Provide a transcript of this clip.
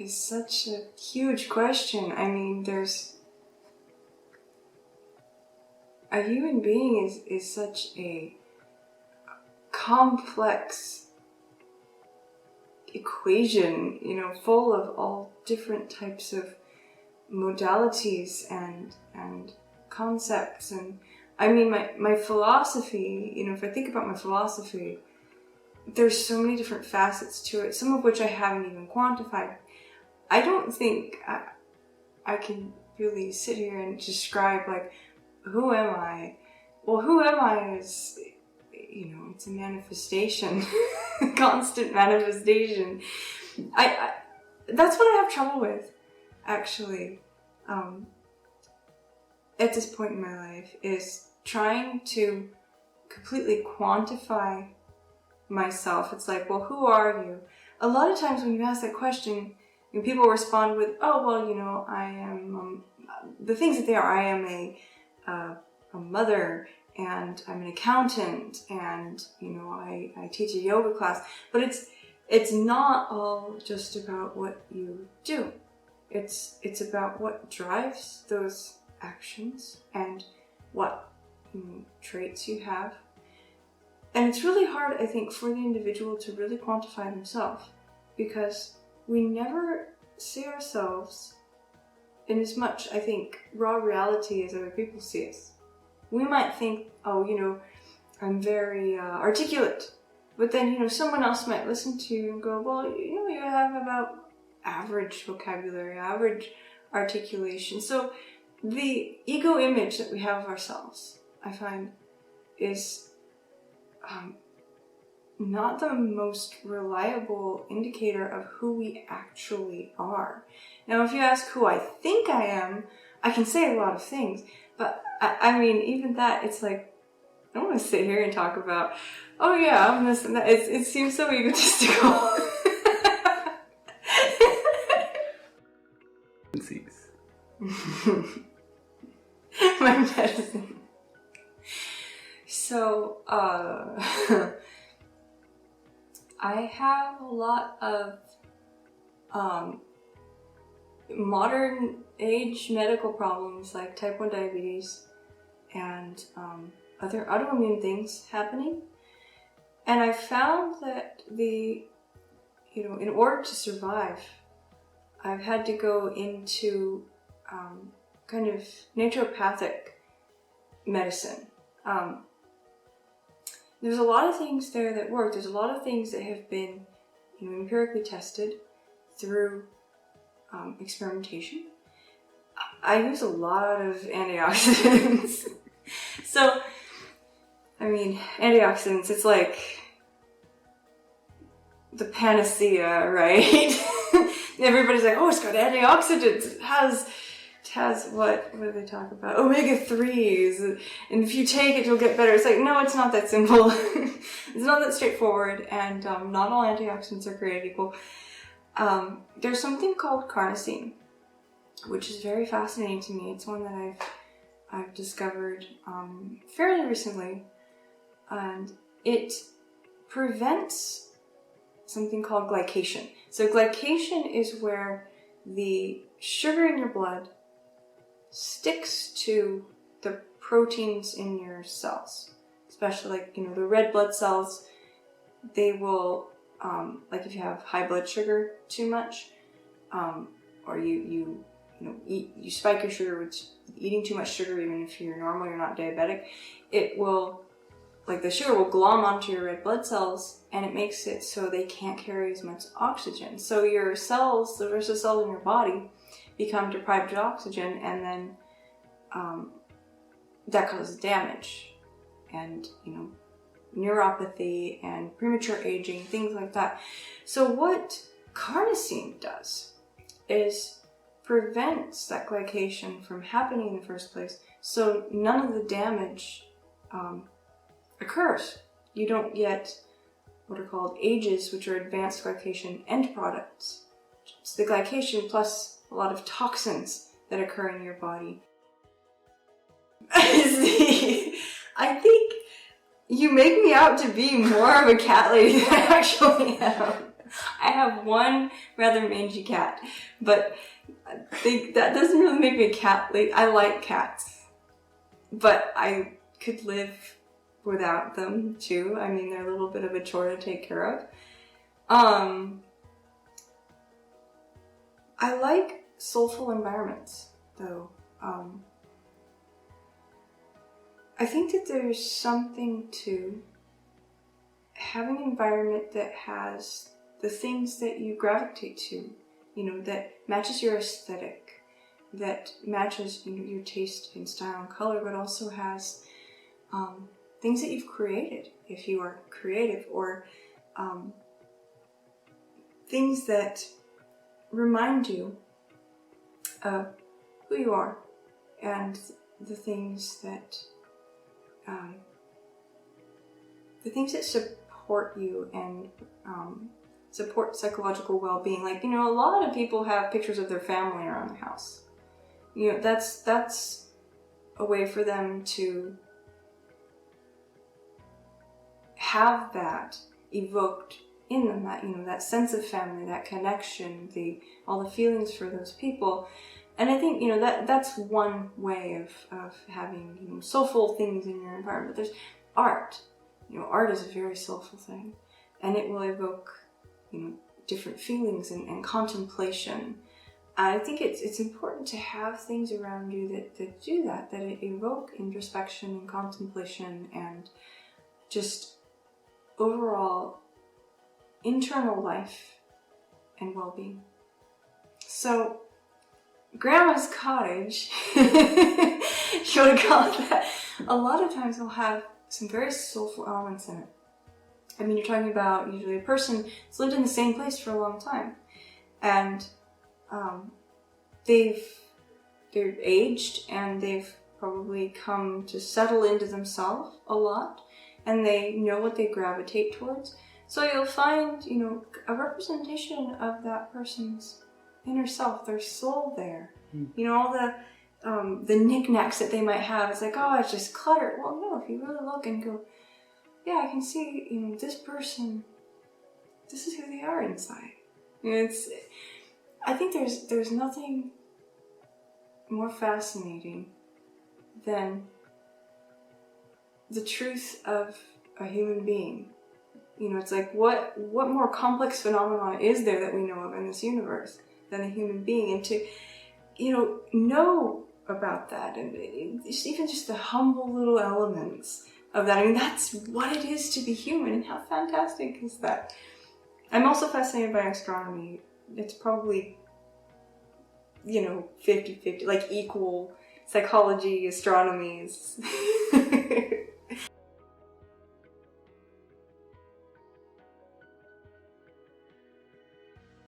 is such a huge question. I mean, a human being is such a complex equation, full of all different types of modalities and concepts. And I mean, my philosophy, if I think about my philosophy, there's so many different facets to it, some of which I haven't even quantified. I don't think I can really sit here and describe, like, who am I? Well, who am I is, it's a manifestation, constant manifestation. That's what I have trouble with, actually, at this point in my life, is trying to completely quantify myself. It's like, well, who are you? A lot of times when you ask that question, people respond with, oh, well, I am the things that they are. I am a mother, and I'm an accountant, and I teach a yoga class. But it's not all just about what you do. It's about what drives those actions and what traits you have. And it's really hard, I think, for the individual to really quantify themselves, because we never see ourselves in as much, I think, raw reality as other people see us. We might think, oh, I'm very articulate, but then, someone else might listen to you and go, well, you have about average vocabulary, average articulation. So the ego image that we have of ourselves, I find, is not the most reliable indicator of who we actually are. Now, if you ask who I think I am, I can say a lot of things, but I mean, even that, it's like, I don't want to sit here and talk about, oh yeah, I'm this and that. It seems so egotistical. My medicine. So, I have a lot of modern age medical problems like type 1 diabetes and other autoimmune things happening. And I found that in order to survive, I've had to go into kind of naturopathic medicine. There's a lot of things there that work. There's a lot of things that have been empirically tested through experimentation. I use a lot of antioxidants. So, I mean, antioxidants, it's like the panacea, right? Everybody's like, oh, it's got antioxidants. It has what do they talk about? Omega-3s. And if you take it, you'll get better. It's like, no, it's not that simple. It's not that straightforward. And not all antioxidants are created equal. There's something called carnosine, which is very fascinating to me. It's one that I've discovered fairly recently, and it prevents something called glycation. So glycation is where the sugar in your blood sticks to the proteins in your cells, especially the red blood cells. They will like if you have high blood sugar too much, or you spike your sugar with eating too much sugar, even if you're normal, you're not diabetic, it will, the sugar will glom onto your red blood cells, and it makes it so they can't carry as much oxygen. So your cells, the rest of the cells in your body, become deprived of oxygen, and then that causes damage and neuropathy and premature aging, things like that. So what carnosine does is prevents that glycation from happening in the first place, so none of the damage occurs. You don't get what are called AGEs, which are advanced glycation end products. It's the glycation plus a lot of toxins that occur in your body. I think you make me out to be more of a cat lady than I actually am. I have one rather mangy cat, but I think that doesn't really make me a cat lady. I like cats, but I could live without them too. I mean, they're a little bit of a chore to take care of. I like soulful environments, though. I think that there's something to having an environment that has the things that you gravitate to, you know, that matches your aesthetic, that matches, you know, your taste in style and color, but also has things that you've created, if you are creative, or things that remind you of who you are and the things that support you and support psychological well-being. Like, you know, a lot of people have pictures of their family around the house. You know, that's a way for them to have that evoked in them, that, you know, that sense of family, that connection, all the feelings for those people. And I think, you know, that's one way of having, you know, soulful things in your environment. But there's art. You know, art is a very soulful thing, and it will evoke, you know, different feelings and contemplation. I think it's important to have things around you that do that evoke introspection and contemplation and just overall internal life and well-being. So, Grandma's cottage, if you want to call it that, a lot of times will have some very soulful elements in it. I mean, you're talking about usually a person who's lived in the same place for a long time, and they're aged, and they've probably come to settle into themselves a lot, and they know what they gravitate towards. So you'll find, you know, a representation of that person's inner self, their soul there. You know, all the knickknacks that they might have. It's like, oh, it's just clutter. Well, no, if you really look and go, yeah, I can see, you know, this person, this is who they are inside. You know, I think there's nothing more fascinating than the truth of a human being. You know, it's like, what more complex phenomenon is there that we know of in this universe than a human being? And to, you know about that, and even just the humble little elements of that. I mean, that's what it is to be human, and how fantastic is that? I'm also fascinated by astronomy. It's probably, you know, 50-50, like equal psychology, astronomy is